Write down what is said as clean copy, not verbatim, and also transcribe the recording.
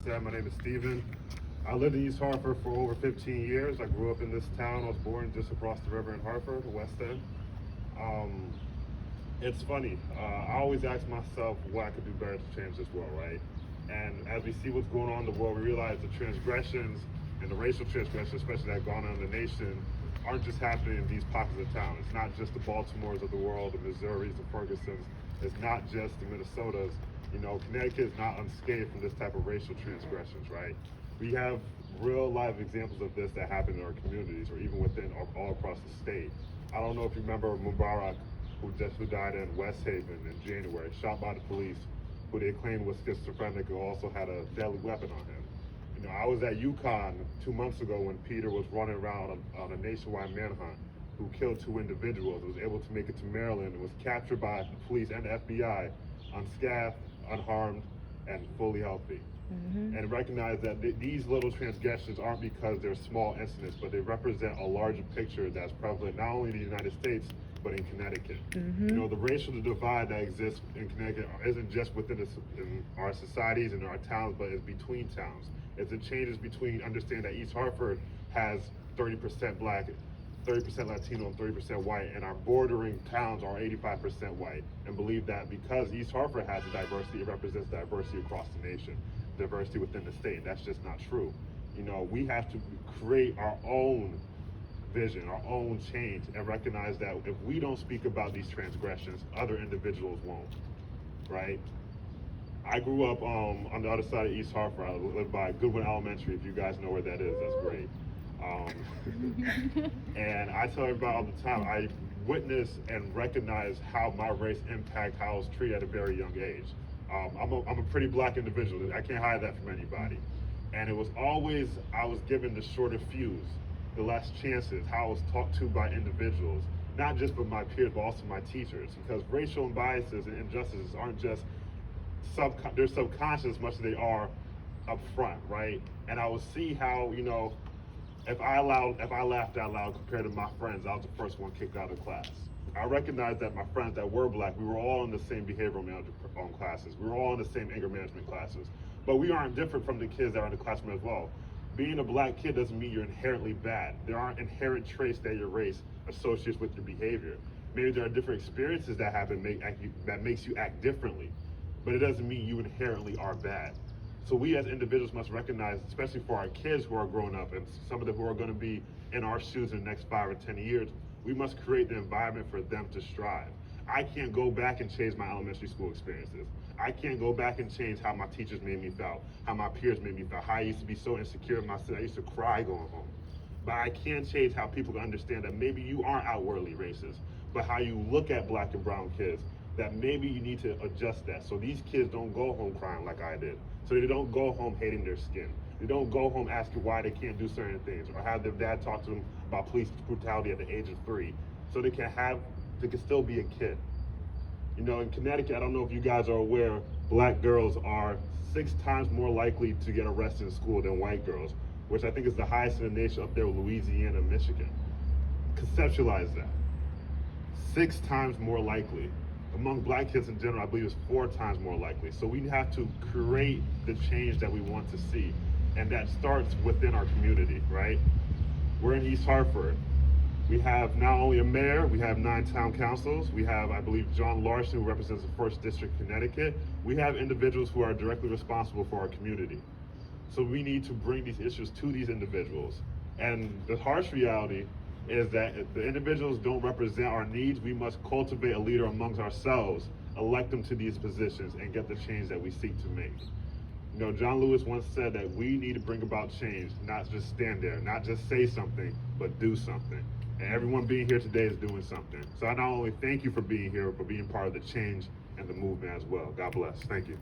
My name is Steven. I lived in East Hartford for over 15 years. I grew up in this town. I was born just across the river in Hartford, the West End. It's funny. I always ask myself what I could do better to change this world, right? And as we see what's going on in the world, we realize the transgressions and the racial transgressions, especially that have gone on in the nation, aren't just happening in these pockets of town. It's not just the Baltimores of the world, the Missouris, the Fergusons. It's not just the Minnesotas. You know, Connecticut is not unscathed from this type of racial transgressions, right? We have real live examples of this that happen in our communities or even within all across the state. I don't know if you remember Mubarak, who died in West Haven in January, shot by the police, who they claimed was schizophrenic and also had a deadly weapon on him. You know, I was at UConn 2 months ago when Peter was running around on a nationwide manhunt who killed 2 individuals. Was able to make it to Maryland and was captured by the police and the FBI unscathed, unharmed, and fully healthy. And recognize that these little transgressions aren't because they're small incidents, but they represent a larger picture that's prevalent not only in the United States, but in Connecticut. You know, the racial divide that exists in Connecticut isn't just within in our societies and our towns, but it's between towns. It's the changes between, understand that East Hartford has 30% black, 30% Latino, and 30% white, and our bordering towns are 85% white, and believe that because East Hartford has a diversity, it represents diversity across the nation, diversity within the state. That's just not true. You know, we have to create our own vision, our own change, and recognize that if we don't speak about these transgressions, other individuals won't, right? I grew up on the other side of East Hartford. I lived by Goodwin Elementary. If you guys know where that is, that's great. And I tell everybody all the time, I witness and recognize how my race impact how I was treated at a very young age. I'm a pretty black individual. I can't hide that from anybody. And it was always, I was given the shorter fuse, the less chances, how I was talked to by individuals, not just by my peers, but also my teachers, because racial biases and injustices aren't just they're subconscious as much as they are up front, right? And I would see how, you know, if I laughed out loud compared to my friends, I was the first one kicked out of class. I recognized that my friends that were black, we were all in the same behavioral management classes. We were all in the same anger management classes. But we aren't different from the kids that are in the classroom as well. Being a black kid doesn't mean you're inherently bad. There aren't inherent traits that your race associates with your behavior. Maybe there are different experiences that happen that makes you act differently, but it doesn't mean you inherently are bad. So we as individuals must recognize, especially for our kids who are growing up and some of them who are going to be in our shoes in the next 5 or 10 years, we must create the environment for them to strive. I can't go back and change my elementary school experiences. I can't go back and change how my teachers made me feel, how my peers made me feel, how I used to be so insecure in myself. I used to cry going home. But I can change how people can understand that maybe you aren't outwardly racist, but how you look at black and brown kids, that maybe you need to adjust that. So these kids don't go home crying like I did. So they don't go home hating their skin. They don't go home asking why they can't do certain things or have their dad talk to them about police brutality at the age of 3. So they can still be a kid. You know, in Connecticut, I don't know if you guys are aware, black girls are 6 times more likely to get arrested in school than white girls, which I think is the highest in the nation up there with Louisiana and Michigan. Conceptualize that. 6 times more likely. Among black kids in general, I believe it's 4 times more likely. So we have to create the change that we want to see. And that starts within our community, right? We're in East Hartford. We have not only a mayor, we have 9 town councils. We have, I believe, John Larson, who represents the 1st District, Connecticut. We have individuals who are directly responsible for our community. So we need to bring these issues to these individuals. And the harsh reality is that if the individuals don't represent our needs, we must cultivate a leader amongst ourselves, elect them to these positions, and get the change that we seek to make. You know, John Lewis once said that we need to bring about change, not just stand there, not just say something, but do something. And everyone being here today is doing something. So I not only thank you for being here, but being part of the change and the movement as well. God bless. Thank you.